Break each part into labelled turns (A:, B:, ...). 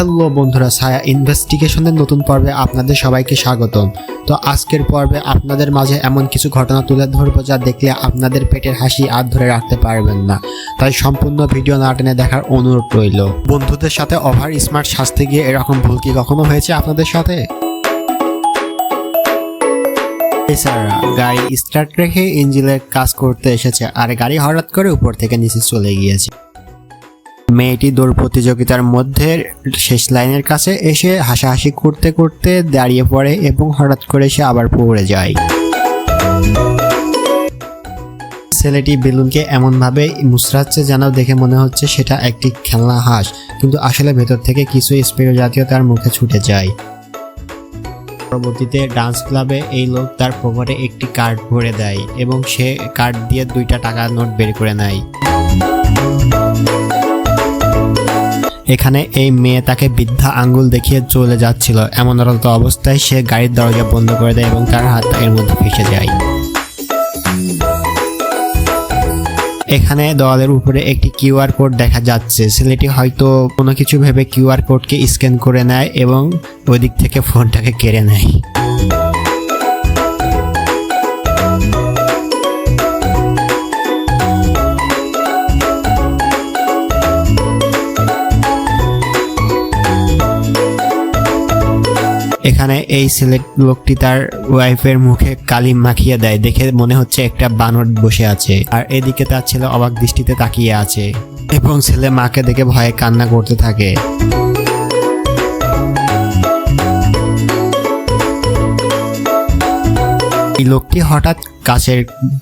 A: Hello বন্ধুরা, ছায়া ইনভেস্টিগেশনের নতুন পর্বে আপনাদের সবাইকে স্বাগতম। তো আজকের পর্বে আপনাদের মাঝে এমন কিছু ঘটনা তুলে ধরবো যা দেখলে আপনাদের পেটের হাসি আর ধরে রাখতে পারবেন না। তাই সম্পূর্ণ ভিডিও না টেনে দেখার অনুরোধ রইল। বন্ধুদের সাথে ওভার স্মার্ট সাজতে গিয়ে এরকম ভুল কি কখনো হয়েছে আপনাদের সাথে? এছাড়া গাড়ি স্টার্ট রেখে ইঞ্জিনের কাজ করতে এসেছে আর গাড়ি হঠাৎ করে উপর থেকে নিচে চলে গিয়েছে। মেয়েটি দৌড় প্রতিযোগিতার মধ্যে শেষ লাইনের কাছে এসে হাসাহাসি করতে করতে দাঁড়িয়ে পড়ে এবং হঠাৎ করে সে আবার পড়ে যায়। ছেলেটি বেলুনকে এমনভাবে মুচড়াচ্ছে যেন দেখে মনে হচ্ছে সেটা একটি খেলনা হাঁস, কিন্তু আসলে ভেতর থেকে কিছু স্প্রে জাতীয় তার মুখে ছুটে যায়। পরবর্তীতে ডান্স ক্লাবে এই লোক তার পকেটে একটি কার্ড ভরে দেয় এবং সে কার্ড দিয়ে 2টা টাকার নোট বের করে নেয়। এখানে এই মেয়ে তাকে বৃদ্ধা আঙ্গুল দেখিয়ে চলে যাচ্ছিল, এমন অবস্থায় সে গাড়ির দরজা বন্ধ করে দেয় এবং তার হাত এর মধ্যে ফেসে যায়। এখানে দেওয়ালের উপরে একটি কিউআর কোড দেখা যাচ্ছে। ছেলেটি হয়তো কোনো কিছু ভেবে কিউআর কোডকে স্ক্যান করে নেয় এবং ওই দিক থেকে ফোনটাকে কেড়ে নেয়। এখানে এই লোকটি তার ওয়াইফের মুখে কালি মাখিয়ে দেয়, দেখে মনে হচ্ছে একটা বানর বসে আছে। আর এদিকে তার ছেলে অবাক দৃষ্টিতে তাকিয়ে আছে এবং ছেলে মাকে দেখে ভয়ে কান্না করতে থাকে। এই লোকটি হঠাৎ কাছের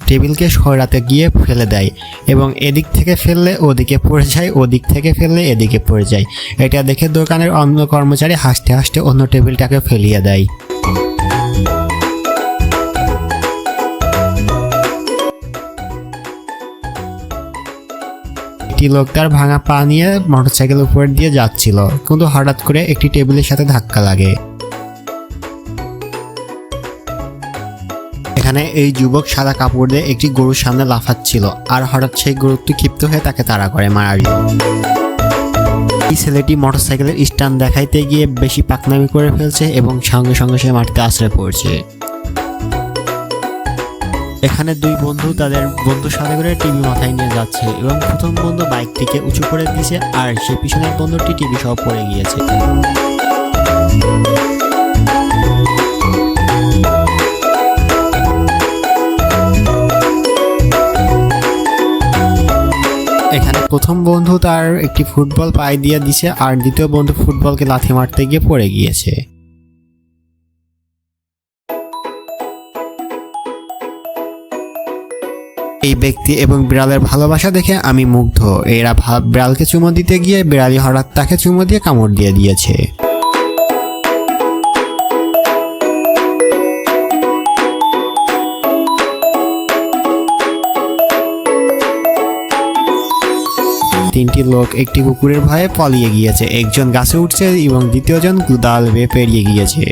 A: টেবিলকে সরাতে গিয়ে ফেলে দেয় এবং এদিক থেকে ফেললে ওদিকে পড়ে যায়, ওদিক থেকে ফেললে এদিকে পড়ে যায়। এটা দেখে দোকানের অন্য কর্মচারী হাসতে হাসতে অন্য টেবিলটাকে ফেলিয়ে দেয়। একটি লোক তার ভাঙা পা নিয়ে মোটরসাইকেল উপর দিয়ে যাচ্ছিল, কিন্তু হঠাৎ করে একটি টেবিলের সাথে ধাক্কা লাগে। এখানে এই যুবক সাদা কাপড় দিয়ে একটি গরুর সামনে লাফাচ্ছিল আর হঠাৎ সেই গরুটি ক্ষিপ্ত হয়ে তাকে তাড়া করে মারার জন্য। এই ছেলেটি মোটরসাইকেলের স্ট্যান্ড দেখাইতে গিয়ে বেশি পাকনামি করে ফেলছে এবং সঙ্গে সঙ্গে সে মাটিতে আছড়ে পড়ছে। এখানে দুই বন্ধু তাদের বন্ধুর সাথে করে টিভি মাথায় নিয়ে যাচ্ছে এবং প্রথম বন্ধু বাইকটিকে উঁচু করে দিয়েছে আর সে পিছনের বন্ধুটি টিভি সহ পড়ে গিয়েছে। এখানে প্রথম বন্ধু তার একটি ফুটবল পায়ে দিয়ে দিছে আর দ্বিতীয় বন্ধু ফুটবলকে লাথি মারতে গিয়ে পড়ে গিয়েছে। এই ব্যক্তি এবং বিড়ালের ভালোবাসা দেখে আমি মুগ্ধ। এরা বিড়ালকে চুমো দিতে গিয়ে বিড়ালি হঠাৎ তাকে চুমো দিয়ে কামড় দিয়ে দিয়েছে। তিনটি লোক একটি কুকুরের ভয়ে পালিয়ে গিয়েছে, একজন গাছে উঠছে এবং দ্বিতীয়জন দাল বেয়ে পেরিয়ে গিয়েছে।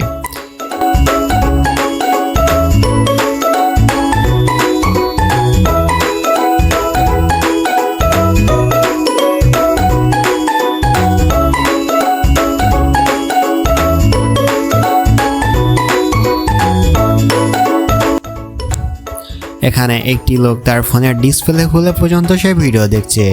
A: এখানে একটি লোক তার ফোনের ডিসপ্লে খুলে পর্যন্ত সে ভিডিও দেখছে।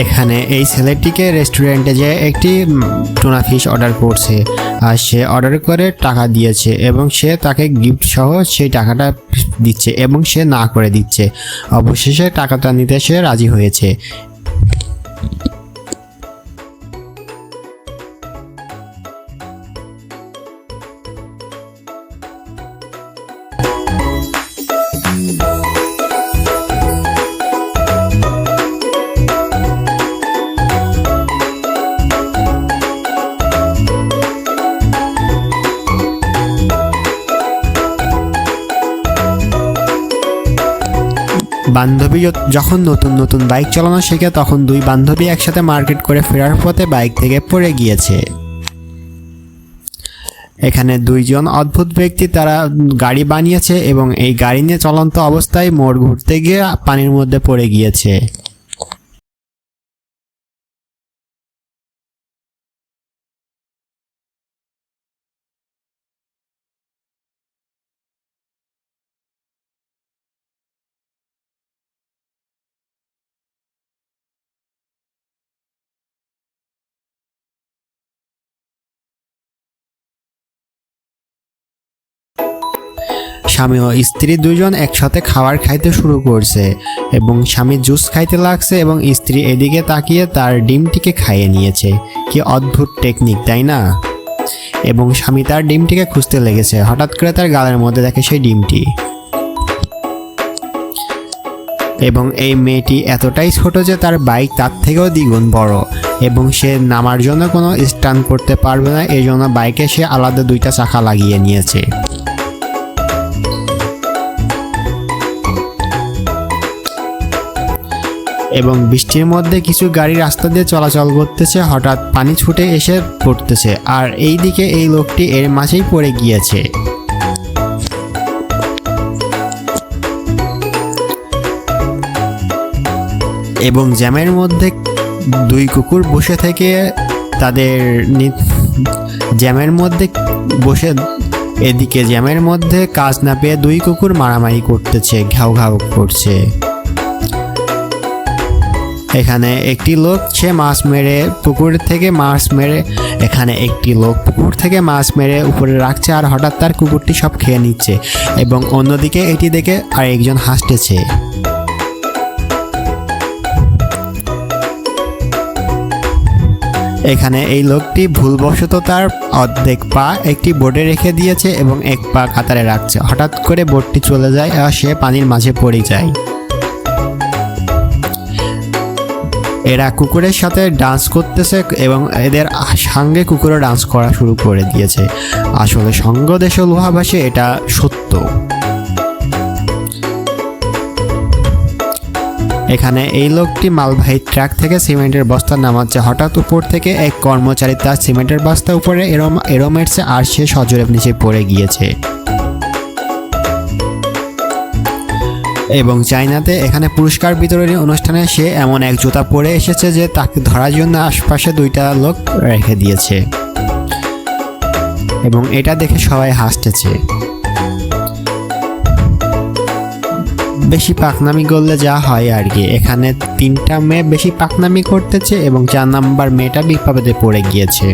A: এখানে এই ছেলেটিকে রেস্টুরেন্টে যে একটি টুনা ফিশ অর্ডার করছে, আর সে অর্ডার করে টাকা দিয়েছে এবং সে তাকে গিফট সহ সেই টাকাটা দিচ্ছে এবং সে না করে দিচ্ছে। অবশেষে টাকাটা নিতে সে রাজি হয়েছে। বান্ধবী যখন নতুন নতুন বাইক চালানো শেখে তখন দুই বান্ধবী একসাথে মার্কেট করে ফেরার পথে বাইক থেকে পড়ে গিয়েছে। এখানে দুইজন অদ্ভুত ব্যক্তি তারা গাড়ি বানিয়েছে এবং এই গাড়ি নিয়ে চলন্ত অবস্থায় মোড় ঘুরতে গিয়ে পানির মধ্যে পড়ে গিয়েছে। স্বামী ও স্ত্রী দুজন একসাথে খাবার খাইতে শুরু করছে এবং স্বামী জুস খাইতে লাগছে এবং স্ত্রী এদিকে তাকিয়ে তার ডিমটিকে খাইয়ে নিয়েছে। কি অদ্ভুত টেকনিক, তাই না? এবং স্বামী তার ডিমটিকে খুঁজতে লেগেছে। হঠাৎ করে তার গালের মধ্যে দেখে সেই ডিমটি। এবং এই মেয়েটি এতটাই ছোট যে তার বাইক তার থেকেও দ্বিগুণ বড় এবং সে নামার জন্য কোনো স্টান্ট করতে পারবে না, এই জন্য বাইকে সে আলাদা দুইটা চাকা লাগিয়ে নিয়েছে। এবং বৃষ্টির মধ্যে কিছু গাড়ি রাস্তা দিয়ে চলাচল করতেছে, হঠাৎ পানি ছুটে এসে পড়তেছে আর এই দিকে এই লোকটি এর মাঝেই পড়ে গিয়েছে। এবং জ্যামের মধ্যে দুই কুকুর বসে থেকে তাদের জ্যামের মধ্যে বসে এদিকে জ্যামের মধ্যে কাজ না পেয়ে দুই কুকুর মারামারি করতেছে, ঘাউ ঘাউ করছে। এখানে একটি লোক সে মাছ মেরে পুকুর থেকে মাছ মেরে উপরে রাখছে আর হঠাৎ তার কুকুরটি সব খেয়ে নিচ্ছে এবং অন্যদিকে এটি দেখে আরেকজন হাসতেছে। এখানে এই লোকটি ভুলবশত তার অর্ধেক পা একটি বোটে রেখে দিয়েছে এবং এক পা কাতারে রাখছে। হঠাৎ করে বোটটি চলে যায় আর সে পানির মাঝে পড়ে যায়। এরা কুকুরের সাথে ডান্স করতেছে এবং এদের সঙ্গে কুকুরও ডান্স করা শুরু করে দিয়েছে। আসলে সঙ্গ দেশে লোহা ভাসে, এটা সত্য। এখানে এই লোকটি মালবাহী ট্রাক থেকে সিমেন্টের বস্তা নামাচ্ছে। হঠাৎ উপর থেকে এক কর্মচারী তার সিমেন্টের বস্তা উপরে এরম মেরছে আর সে সজোরে নিচে পড়ে গিয়েছে। এবং চায়নাতে এখানে পুরস্কার বিতরণী অনুষ্ঠানে সে এমন এক জুতা পরে এসেছে যে তাকে ধরার জন্য আশপাশে দুইটা লোক রেখে দিয়েছে এবং এটা দেখে সবাই হাসতেছে। বেশি পাকনামি করলে যা হয় আর কি। এখানে তিনটা মেয়ে বেশি পাকনামি করতেছে এবং 4 নাম্বার মেয়েটা বিপদে পড়ে গিয়েছে।